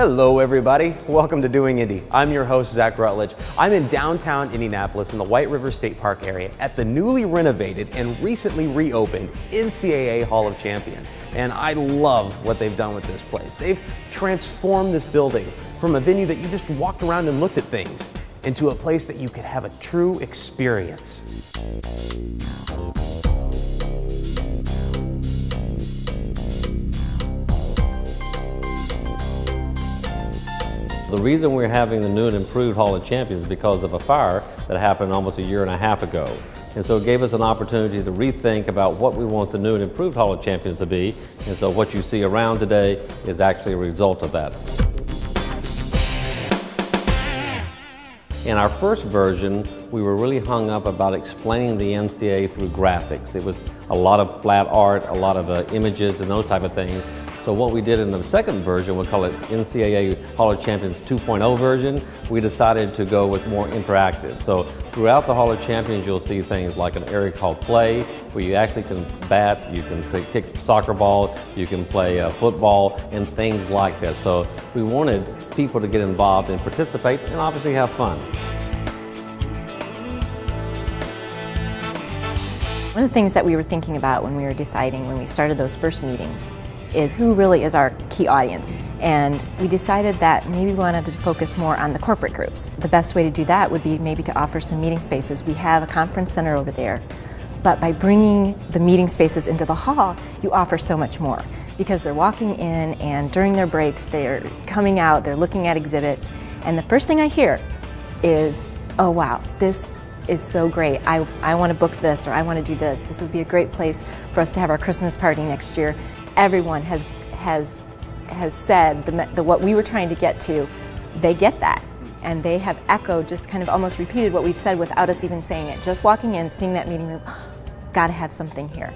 Hello everybody, welcome to Doing Indy. I'm your host, Zach Rutledge. I'm in downtown Indianapolis in the White River State Park area at the newly renovated and recently reopened NCAA Hall of Champions. And I love what they've done with this place. They've transformed this building from a venue that you just walked around and looked at things into a place that you could have a true experience. The reason we're having the new and improved Hall of Champions is because of a fire that happened almost a year and a half ago. And so it gave us an opportunity to rethink about what we want the new and improved Hall of Champions to be. And so what you see around today is actually a result of that. In our first version, we were really hung up about explaining the NCAA through graphics. It was a lot of flat art, a lot of images and those type of things. So what we did in the second version, we call it NCAA Hall of Champions 2.0 version, we decided to go with more interactive. So throughout the Hall of Champions, you'll see things like an area called play, where you actually can bat, you can kick soccer ball, you can play football, and things like that. So we wanted people to get involved and participate and obviously have fun. One of the things that we were thinking about when we were deciding, when we started those first meetings, is who really is our key audience. And we decided that maybe we wanted to focus more on the corporate groups. The best way to do that would be maybe to offer some meeting spaces. We have a conference center over there, but by bringing the meeting spaces into the hall, you offer so much more, because they're walking in and during their breaks, they're coming out, they're looking at exhibits, and the first thing I hear is, oh wow, this is so great. I want to book this, or I want to do this. This would be a great place for us to have our Christmas party next year. Everyone has said what we were trying to get to, they get that. And they have echoed, just kind of almost repeated what we've said without us even saying it. Just walking in, seeing that meeting room, gotta have something here.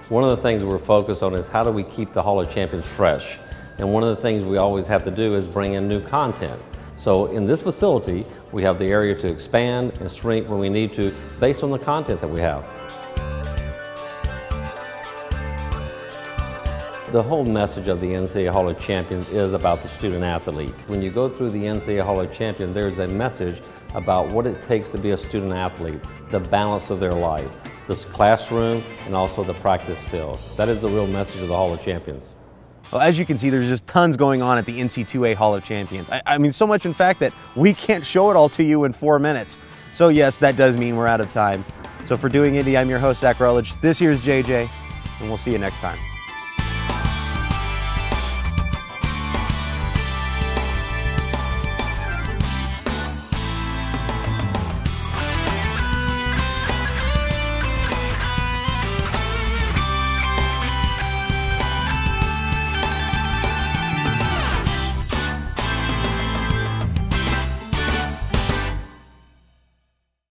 One of the things we're focused on is how do we keep the Hall of Champions fresh? And one of the things we always have to do is bring in new content. So in this facility, we have the area to expand and shrink when we need to, based on the content that we have. The whole message of the NCAA Hall of Champions is about the student athlete. When you go through the NCAA Hall of Champions, there's a message about what it takes to be a student athlete, the balance of their life, this classroom, and also the practice field. That is the real message of the Hall of Champions. Well, as you can see, there's just tons going on at the NCAA Hall of Champions. I mean, so much in fact that we can't show it all to you in 4 minutes. So yes, that does mean we're out of time. So for Doing Indy, I'm your host, Zach Rutledge. This here's JJ, and we'll see you next time.